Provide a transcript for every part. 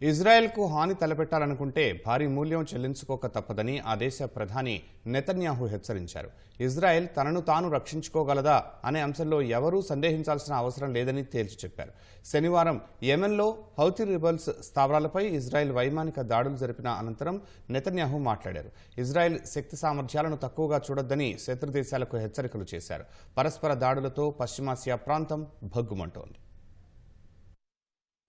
ఇజ్రాయెల్కు హాని తలపెట్టాలనుకుంటే భారీ మూల్యం చెల్లించుకోక తప్పదని ఆ దేశ ప్రధాని నెతన్యాహు హెచ్చరించారు. ఇజ్రాయెల్ తనను తాను రక్షించుకోగలదా అనే అంశంలో ఎవరూ సందేహించాల్సిన అవసరం లేదని తేల్చి చెప్పారు. శనివారం యెమెన్లో హౌతీ రిబల్స్ స్థావరాలపై ఇజ్రాయెల్ వైమానిక దాడులు జరిపిన అనంతరం నెతన్యాహు మాట్లాడారు. ఇజ్రాయెల్ శక్తి సామర్థ్యాలను తక్కువగా చూడొద్దని శత్రు దేశాలకు హెచ్చరికలు చేశారు. పరస్పర దాడులతో పశ్చిమాసియా ప్రాంతం భగ్గుమంటోంది.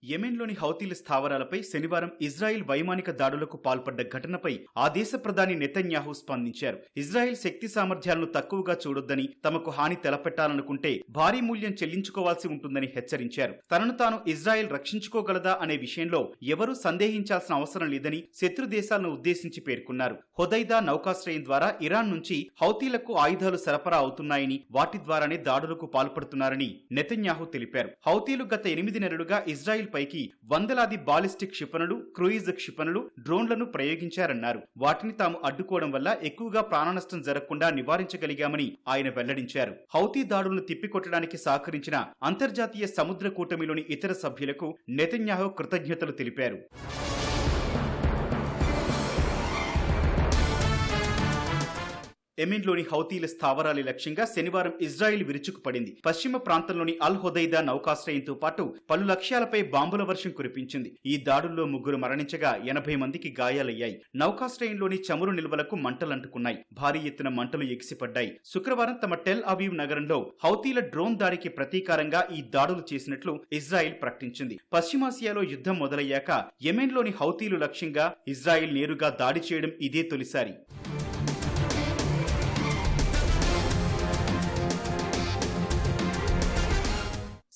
యెమెన్లోని హౌతీల స్థావరాలపై శనివారం ఇజ్రాయెల్ వైమానిక దాడులకు పాల్పడ్డ ఘటనపై ఆ దేశ ప్రధాని నెతన్యాహు స్పందించారు. ఇజ్రాయెల్ శక్తి సామర్థ్యాలను తక్కువగా చూడొద్దని, తమకు హాని తలపెట్టాలనుకుంటే భారీ మూల్యం చెల్లించుకోవాల్సి ఉంటుందని హెచ్చరించారు. తనను తాను ఇజ్రాయెల్ రక్షించుకోగలదా అనే విషయంలో ఎవరూ సందేహించాల్సిన అవసరం లేదని శత్రు దేశాలను ఉద్దేశించి పేర్కొన్నారు. హొదైదా నౌకాశ్రయం ద్వారా ఇరాన్ నుంచి హౌతీలకు ఆయుధాలు సరఫరా అవుతున్నాయని, వాటి ద్వారానే దాడులకు పాల్పడుతున్నారని నెతన్యాహు తెలిపారు. హౌతీలు గత 8 నెలలుగా ఇజ్రాయెల్ పైకి వందలాది బాలిస్టిక్ క్షిపణులు, క్రూయిజ్ క్షిపణులు, డ్రోన్లను ప్రయోగించారన్నారు. వాటిని తాము అడ్డుకోవడం వల్ల ఎక్కువగా ప్రాణనష్టం జరగకుండా నివారించగలిగామని ఆయన వెల్లడించారు. హౌతీ దాడులను తిప్పికొట్టడానికి సహకరించిన అంతర్జాతీయ సముద్ర కూటమిలోని ఇతర సభ్యులకు నెతన్యాహు కృతజ్ఞతలు తెలిపారు. యెమెన్లోని హౌతీల స్థావరాల లక్ష్యంగా శనివారం ఇజ్రాయెల్ విరుచుకుపడింది. పశ్చిమ ప్రాంతంలోని అల్ హొదైదా నౌకాశ్రయంతో పాటు పలు లక్ష్యాలపై బాంబుల వర్షం కురిపించింది. ఈ దాడుల్లో 3 మరణించగా 80 మందికి గాయాలయ్యాయి. నౌకాశ్రయంలోని చమురు నిల్వలకు మంటలంటుకున్నాయి. భారీ ఎత్తున మంటలు ఎగిసిపడ్డాయి. శుక్రవారం తమ టెల్ అవీవ్ నగరంలో హౌతీల డ్రోన్ దాడికి ప్రతీకారంగా ఈ దాడులు చేసినట్లు ఇజ్రాయెల్ ప్రకటించింది. పశ్చిమాసియాలో యుద్ధం మొదలయ్యాక యెమెన్లోని హౌతీలు లక్ష్యంగా ఇజ్రాయెల్ నేరుగా దాడి చేయడం ఇదే తొలిసారి.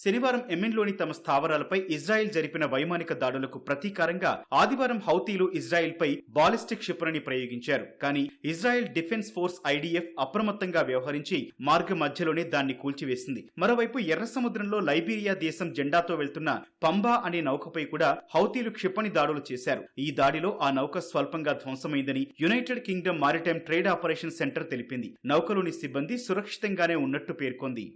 శనివారం యెమెన్లోని తమ స్థావరాలపై ఇజ్రాయెల్ జరిపిన వైమానిక దాడులకు ప్రతీకారంగా ఆదివారం హౌతీలు ఇజ్రాయెల్పై బాలిస్టిక్ క్షిపణిని ప్రయోగించారు. కానీ ఇజ్రాయెల్ డిఫెన్స్ ఫోర్స్ IDF అప్రమత్తంగా వ్యవహరించి మార్గ మధ్యలోనే దాన్ని కూల్చివేసింది. మరోవైపు ఎర్ర సముద్రంలో లైబీరియా దేశం జెండాతో వెళ్తున్న పంబా అనే నౌకపై కూడా హౌతీలు క్షిపణి దాడులు చేశారు. ఈ దాడిలో ఆ నౌక స్వల్పంగా ధ్వంసమైందని United Kingdom maritime trade operation centre తెలిపింది. నౌకలోని సిబ్బంది సురక్షితంగానే ఉన్నట్టు పేర్కొంది.